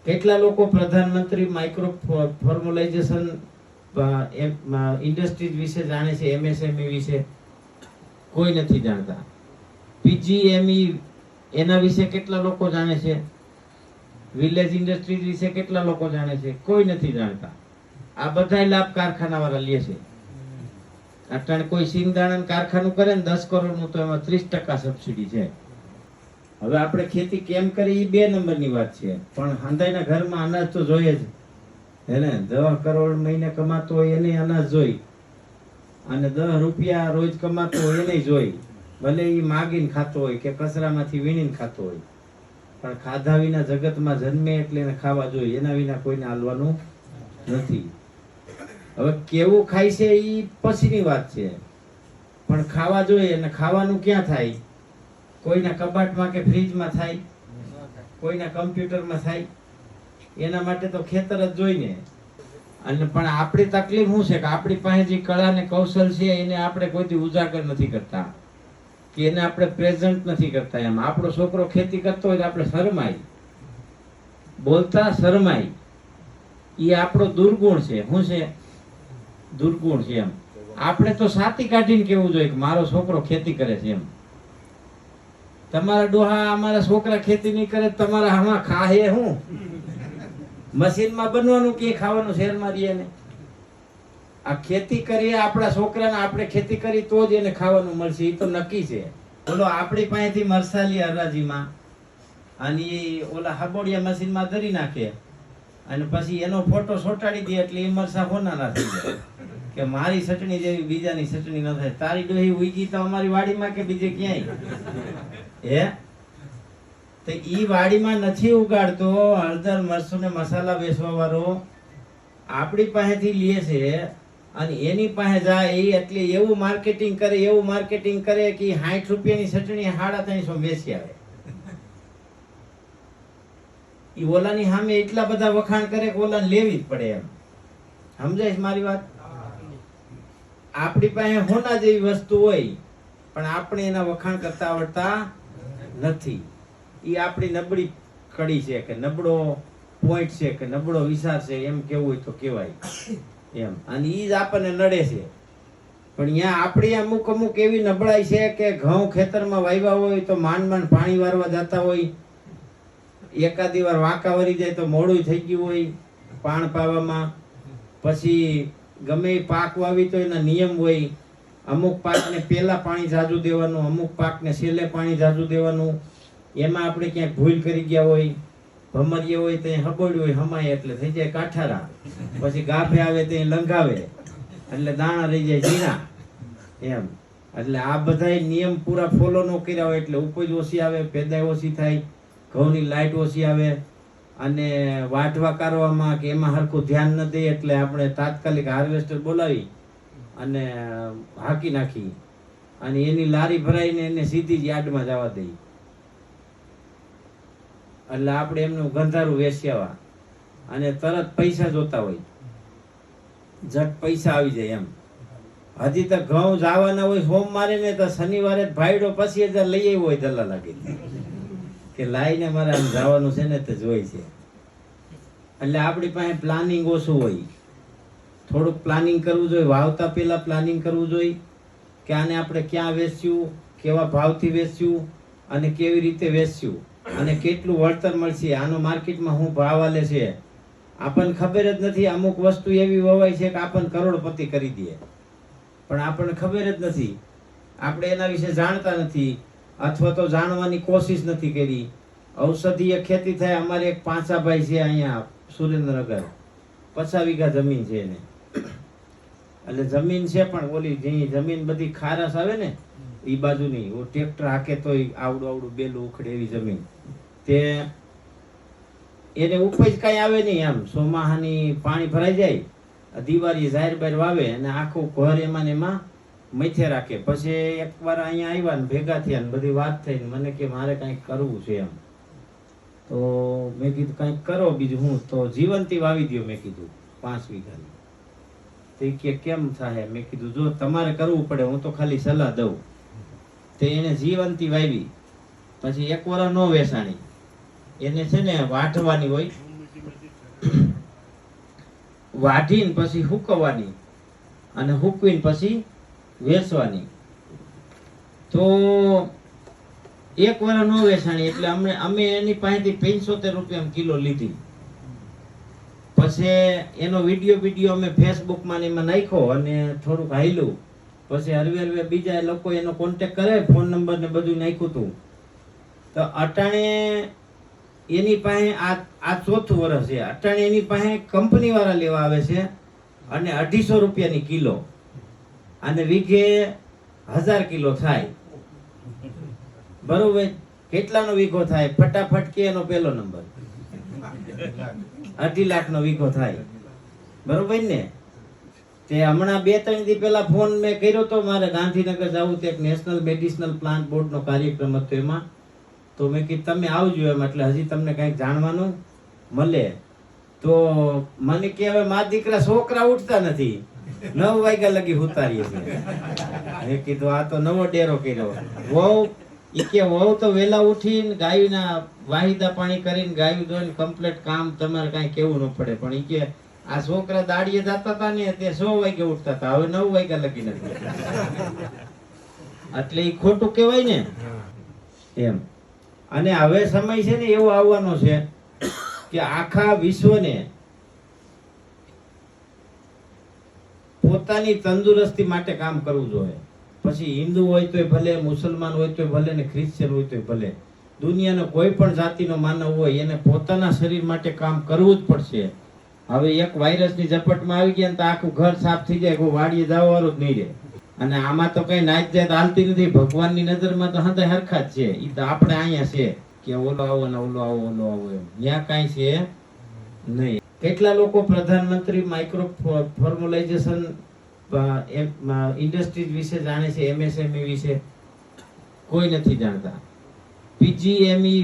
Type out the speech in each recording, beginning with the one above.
કેટલા લોકો પ્રધાનમંત્રી માઇક્રો ફોર્મ્યુલાઇઝેશન ઇન્ડસ્ટ્રીઝ વિશે જાણે છે, એમએસએમઈ વિશે? કોઈ નથી જાણતા. પીજીએમઈ એના વિશે કેટલા લોકો જાણે છે? વિલેજ ઇન્ડસ્ટ્રીઝ વિશે કેટલા લોકો જાણે છે? કોઈ નથી જાણતા. આ બધા લાભ કારખાના વાળા લે છે. અટાણે કોઈ સિંગદાણા કારખાનું કરે ને 10 કરોડનું, તો એમાં 30% સબસિડી છે. હવે આપણે ખેતી કેમ કરી એ 2 નંબરની વાત છે, પણ હાંધાઈના ઘરમાં અનાજ તો જોઈએ જ. એને 10 કરોડ મહિને કમાતો હોય એને અનાજ જોઈ, અને 10 રૂપિયા રોજ કમાતો હોય એને જોઈ. ભલે એ માગીને ખાતો હોય કે કચરામાંથી વીણીને ખાતો હોય, પણ ખાધા વિના જગતમાં જન્મે એટલે એને ખાવા જોઈએ. એના વિના કોઈને હાલવાનું નથી. હવે કેવું ખાય છે એ પછીની વાત છે, પણ ખાવા જોઈએ. અને ખાવાનું ક્યાં થાય? કોઈના કબાટમાં કે ફ્રીજમાં થાય? કોઈના કમ્પ્યુટરમાં થાય? એના માટે તો ખેતર જ જોઈને. અને પણ આપણી તકલીફ શું છે કે આપણી પાસે જે કળા ને કૌશલ છે એને આપણે કોઈથી ઉજાગર નથી કરતા, કે એને આપણે પ્રેઝન્ટ નથી કરતા. એમ આપણો છોકરો ખેતી કરતો હોય તો આપણે શરમાય, બોલતા શરમાય. એ આપણો દુર્ગુણ છે. શું છે? દુર્ગુણ છે. એમ આપણે તો સાતી કાઢીને કેવું જોઈએ કે મારો છોકરો ખેતી કરે છે. એમ તમારા ડોહા અમારા છોકરા ખેતી નહીં કરે, તમારા આમાં ખાહે હું? મશીનમાં બનવાનું કે ખાવાનું શહેરમાં રહીએ ને? આ ખેતી કરીએ આપણા છોકરાને, આપણે ખેતી કરી તો જ એને ખાવાનું મળશે, એ તો નક્કી છે. બોલો, આપણી પાસેથી મરસાલી હરાજીમાં અને ઓલા હબોડિયા મશીનમાં ધરી નાખે, અને પછી એનો ફોટો ચોંટાડી દે એટલે એ મરસા હોનારા થઈ જાય કે મારી ચટણી જેવી બીજાની ચટણી ન થાય. તારી ડોહી ઉગી તો અમારી વાડીમાં કે બીજે ક્યાંય? હે? તો ઈ વાડીમાં નથી ઉગાડતો. હળદર મરચું ને મસાલા વેચવા વાળો આપણી પાસેથી લે છે, અને એની પાસે જાય એટલે એવું માર્કેટિંગ કરે, એવું માર્કેટિંગ કરે કે 60 રૂપિયાની ચટણી 350 વેચી આવે. ઈ ઓલાની સામે એટલા બધા વખાણ કરે કે ઓલાને લેવી જ પડે. એમ સમજાય મારી વાત? આપણી પાસે હોના જેવી વસ્તુ હોય, પણ આપણે એના વખાણ કરતા આવડતા નથી. એ આપણી નબળી કડી છે, કે નબળો પોઈન્ટ છે, કે નબળો વિચાર છે, એમ કેવું હોય તો કહેવાય. એમ અને ઈ જ આપણને નડે છે. પણ અહીંયા આપણી અમુક એવી નબળાઈ છે કે ઘઉં ખેતરમાં વાવ્યા હોય તો માંડ પાણી વારવા જતા હોય, એકાદી વાર વાંકા વળી જાય તો મોડું થઈ ગયું હોય પાણ પાવામાં. પછી ગમે એ પાક વાવી તો એના નિયમ હોય. અમુક પાકને પહેલા પાણી ઝાઝું દેવાનું, અમુક પાકને છેલ્લે પાણી ઝાઝું દેવાનું. એમાં આપણે ક્યાંક ભૂલ કરી ગયા હોય, ભમરીએ હોય તો હબોડ્યું હોય હમાય એટલે થઈ જાય કાઠારા. પછી ગાભે આવે તો લંઘાવે એટલે દાણા રહી જાય ઝીણા. એમ એટલે આ બધા નિયમ પૂરા ફોલો ન કર્યા હોય એટલે ઉપજ ઓછી આવે, પેદાય ઓછી થાય, ઘઉંની લાઈટ ઓછી આવે, અને વાઢવા કાઢવામાં કે એમાં હરખું ધ્યાન ન દે એટલે આપણે તાત્કાલિક હાર્વેસ્ટર બોલાવી અને હાકી નાખી, અને એની લારી ભરાઈને એને સીધી જ યાર્ડમાં જવા દઈ. એટલે આપણે એમનું ગંધારું વેચ્યાવા અને તરત પૈસા જોતા હોય, ઝટ પૈસા આવી જાય. એમ હજી તો ઘઉં જવાના હોય સોમવારે ને તો શનિવારે ભાઈડો પછી લઈ આવ્યો હોય દલાલ લાગી કે લાઈને મારે આમ જવાનું છે ને તો જોઈ છે. એટલે આપણી પાસે પ્લાનિંગ ઓછું હોય. થોડુંક પ્લાનિંગ કરવું જોઈએ. વાવતા પહેલા પ્લાનિંગ કરવું જોઈએ કે આને આપણે ક્યાં વેચ્યું, કેવા ભાવથી વેચ્યું, અને કેવી રીતે વેચ્યું, અને કેટલું વળતર મળશે, આનો માર્કેટમાં શું ભાવ આલે છે. આપણને ખબર જ નથી. અમુક વસ્તુ એવી વવાય છે કે આપણને કરોડપતિ કરી દે, પણ આપણને ખબર જ નથી. આપણે એના વિશે જાણતા નથી, અથવા તો જાણવાની કોશિશ નથી કરી. ઔષધીય ખેતી થાય. અમારે એક પાંચાભાઈ છે અહીંયા સુરેન્દ્રનગર, 50 વીઘા જમીન છે એને. એટલે જમીન છે પણ ઓલી જે જમીન બધી ખારસ આવે ને એ બાજુની, ટ્રેક્ટર હાકે તો આવડું બેલું ઉખડે એવી જમીન. તે એને ઉપજ કઈ આવે નહીં. આમ ચોમાહાની પાણી ભરાઈ જાય, દિવાળી જાહેર બહાર વાવે અને આખું ઘર એમાં ને એમાં મથે રાખે. પછી એકવાર અહીંયા આવ્યા ને ભેગા થયા ને બધી વાત થઈ ને મને કે મારે કંઈક કરવું છે. એમ તો મેં કીધું કંઈક કરો બીજું હું. તો જીવંતી વાવી દો મેં કીધું 5 વીઘાની. તો કે કેમ થાય? મેં કીધું જો તમારે કરવું પડે, હું તો ખાલી સલાહ દઉં. તે એને જીવંતી વાવી. પછી 1 વર્ષ નો વેસાણી. એને છે ને વાઢવાની હોય, વાઢીને પછી હુકવવાની અને હુકવીને પછી વેચવાની. તો એક વાર ન વેચાણી એટલે અમે એની પાસેથી 75 રૂપિયા કિલો લીધી. પછી એનો વિડીયો અમે ફેસબુકમાં ને એમાં નાખ્યો અને થોડુંક હાલ્યું. પછી હરવે બીજા લોકો એનો કોન્ટેક્ટ કરે, ફોન નંબર ને બધું નાખ્યું હતું. તો અટાણે એની પાસે આ ચોથું વર્ષ છે. અટાણે એની પાસે કંપની વાળા લેવા આવે છે અને 250 રૂપિયાની કિલો અને વીઘે 1000 કિલો થાય. બરોબર? કેટલાનો વીઘો થાય? ફટાફટ કે એનો પહેલો નંબર 2.5 લાખનો વીઘો થાય. બરોબર ને? તે હમણાં 2-3 દી પહેલા ફોન મેં કર્યો તો, મારે ગાંધીનગર જવું તે નેશનલ મેડિસિનલ પ્લાન્ટ બોર્ડનો કાર્યક્રમ હતો એમાં. તો મેં કીધું તમે આવજો એમ, એટલે હજી તમને કંઈક જાણવાનું મળે. તો મને કે હવે મારા દીકરા છોકરા ઉઠતા નથી, 9 વાગ્યા લગી ઉતારીએ છે. મેં કીધું આ તો નવો ડેરો કર્યો. વહુ વહુ તો વહેલા ઉઠીને ગાયના વાહિદા પાણી કરીને ગાયું ધોઈને કમ્પ્લીટ કામ તમારે કાંઈ કેવું ન પડે. પણ કે આ છોકરા દાડીએ જતા હતા ને તે 100 વાગે ઉઠતા હતા, હવે 9 વાગ્યા લગી નથી. એટલે એ ખોટું કહેવાય ને એમ. અને હવે સમય છે ને એવો આવવાનો છે કે આખા વિશ્વને પોતાની તંદુરસ્તી માટે કામ કરવું જોઈએ. પછી હિન્દુ હોય તોય ભલે, મુસલમાન હોય તોય ભલે ને ખ્રિશ્ચન હોય તોય ભલે, દુનિયાનો કોઈ પણ જાતિનો માનવ હોય એને પોતાના શરીર માટે કામ કરવું જ પડશે. હવે એક વાયરસની ઝપટમાં આવી ગયા ને તો આખું ઘર સાફ થઈ જાય, કોઈ વાડીએ જવાનું જ નહીં રહે. અને આમાં તો કઈ નાચ જાત હાલતી નથી. ભગવાનની નજરમાં તો હંધા હરખા જ છે. એ તો આપણે અહીંયા છે કે ઓલો આવો ને ઓલો આવો ઓલો આવો એમ, ત્યાં કાંઈ છે નહીં. કેટલા લોકો પ્રધાનમંત્રી માઇક્રો ફોર્મ્યુલાઇઝેશન ઇન્ડસ્ટ્રીઝ વિશે જાણે છે, MSME વિશે? કોઈ નથી જાણતા. PGME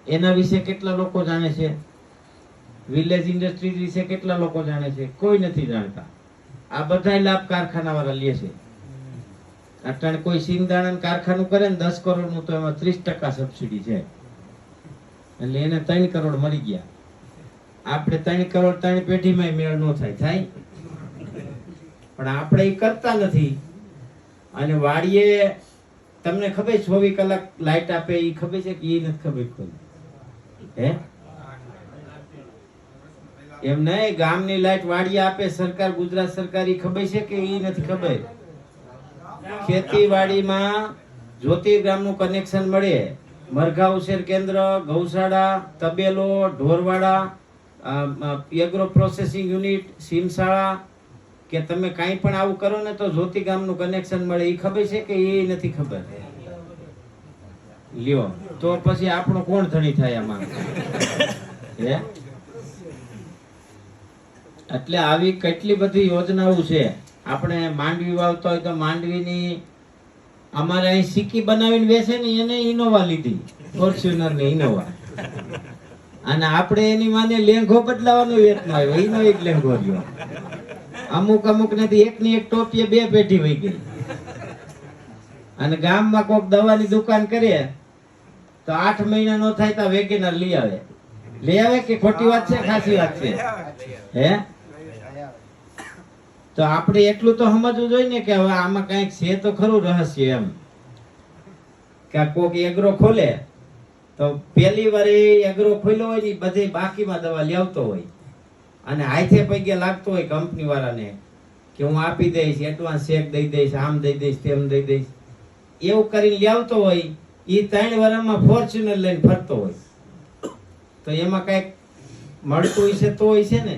એના વિશે કેટલા લોકો જાણે છે? વિલેજ ઇન્ડસ્ટ્રીઝ વિશે કેટલા લોકો જાણે છે? કોઈ નથી જાણતા. આ બધા લાભ કારખાના વાળા લે છે. અટાણે કોઈ સિંગદાણા કારખાનું કરે ને 10 કરોડનું, તો એમાં 30% સબસિડી છે. એટલે એને 3 કરોડ મળી ગયા. આપણે 3 કરોડ 3 પેઢીમાં મેળ ન થાય. પણ આપણે એ કરતા નથી. અને વાડીએ તમને ખબર 24 કલાક લાઈટ આપે, એ ખબર છે કે એ નથી ખબર? કોઈ હે એમ નહીં, ગામની લાઈટ વાડીએ આપે સરકાર, ગુજરાત સરકાર, એ ખબર છે કે એ નથી ખબર? ખેતીવાડીમાં જ્યોતિર્ગ્રામનું કનેક્શન મળે. મરઘા ઉછેર કેન્દ્ર, ગૌશાળા, તબેલો, ઢોરવાડા, એગ્રો પ્રોસેસિંગ યુનિટ, સીમશાળા, કે તમે કાંઈ પણ આવું કરો ને તો જ્યોતિર્ગ્રામનું કનેક્શન મળે. એ ખબર છે કે એ નથી ખબર? લ્યો તો પછી આપણો કોણ ધણી થાય આમાં? હે? એટલે આવી કેટલી બધી યોજનાઓ છે. આપણે માંડવી વાવતા હોય તો માંડવીની અમારે અહીં સિક્કી બનાવીને વેચે ને, એને ઇનોવા લીધી, ફોર્ચ્યુનર ને ઇનોવા. અને આપણે એની માને લેંઘો બદલાવાનો વેત ન આવ્યો, એનો એક લેંઘો રહ્યો. અમુક નથી, એકની એક ટોપીએ 2 પેઢી વહી ગઈ. અને ગામમાં કોઈક દવાની દુકાન કરે તો 8 મહિના નો થાય તો વેગેનર લઈ આવે કે ખોટી વાત છે? ખાસી વાત છે. હે? તો આપણે એટલું તો સમજવું જોઈએ ને કે હવે આમાં કઈક છે તો ખરું રહસ્ય એમ. કે કોક એગ્રો ખોલે તો પહેલી વાર એગ્રો ખોલ્યો હોય ને બધે બાકીમાં દવા લાવતો હોય અને હાથે પગે લાગતો હોય કંપની વાળાને કે હું આપી દઈશ, એડવાન્સ ચેક દઈ દઈશ, આમ દઈ દઈશ, તેમ દઈ દઈશ, એવું કરીને લાવતો હોય. એ 3 વર્ષમાં ફોર્ચ્યુનર લઈને ફરતો હોય. તો એમાં કઈક મળતું હોય છે તો હોય છે ને.